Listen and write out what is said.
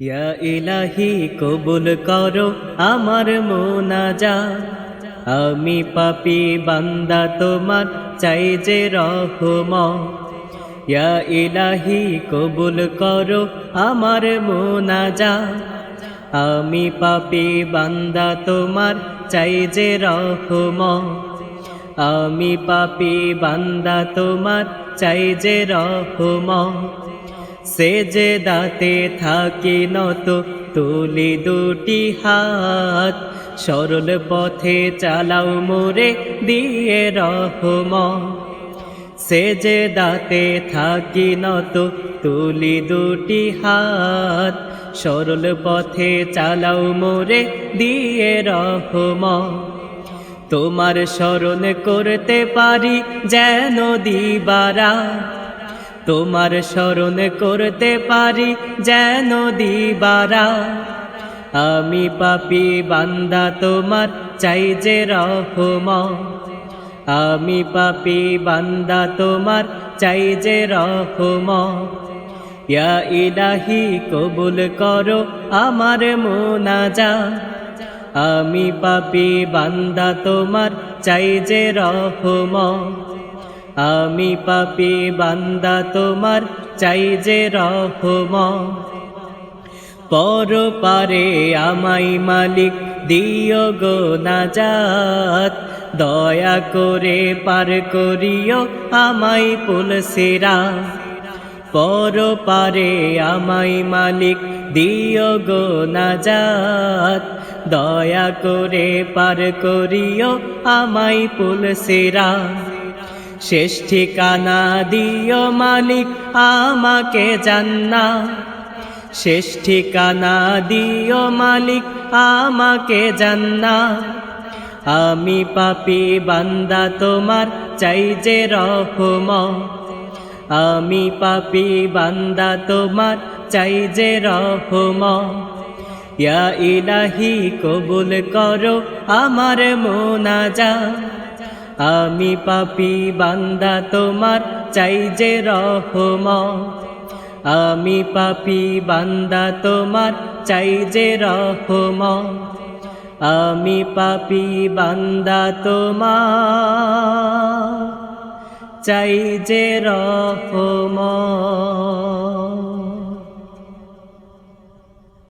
ইয়া ইলাহি কবুল করো আমার মোনাজাত, আমি পাপী বান্দা তোমার চাই যে রহমত। ইয়া ইলাহি কবুল করো আমার মোনাজাত, আমি পাপী বান্দা তোমার চাই যে রহমত। আমি পাপী বান্দা তোমার চাই যে রহমত। সেজদাতে থাকি নত তুলি দুটি হাত, সরল পথে চালাও মোরে দিয়ে রহমত। সেজদাতে থাকি নত তুলি দুটি হাত, সরল পথে চালাও মোরে দিয়ে রহমত। তোমার স্মরণ করতে পারি যেন দিবারাত, তোমার স্মরণ করতে পারি যেন দিবারাত। আমি পাপী বান্দা তোমার চাই যে রহমত, আমি পাপী বান্দা তোমার চাই যে রহমত। ইয়া ইলাহি কবুল করো আমার মোনাজাত, আমি পাপী বান্দা তোমার চাই যে রহমত। আমি পাপী বান্দা তোমার চাই যে রহমত। পরপারে আমায় মালিক দিও গো নাজাত, দয়া করে পার করিও আমায় পুলসিরাত। পরপারে আমায় মালিক দিও গো নাজাত, দয়া করে পার করিও আমায় পুলসিরাত। শেষ ঠিকানা দিও মালিক আমাকে জান্নাত, শেষ ঠিকানা দিও মালিক আমাকে জান্নাত। আমি পাপী বান্দা তোমার চাই যে রহমত, আমি পাপী বান্দা তোমার চাই যে রহমত। ইয়া ইলাহি কবুল করো আমার মোনাজাত, আমি পাপী বান্দা তোমার চাই যে রহমত। আমি পাপী বান্দা তোমার চাই যে রহমত। আমি পাপী বান্দা তোমার চাই যে রহমত।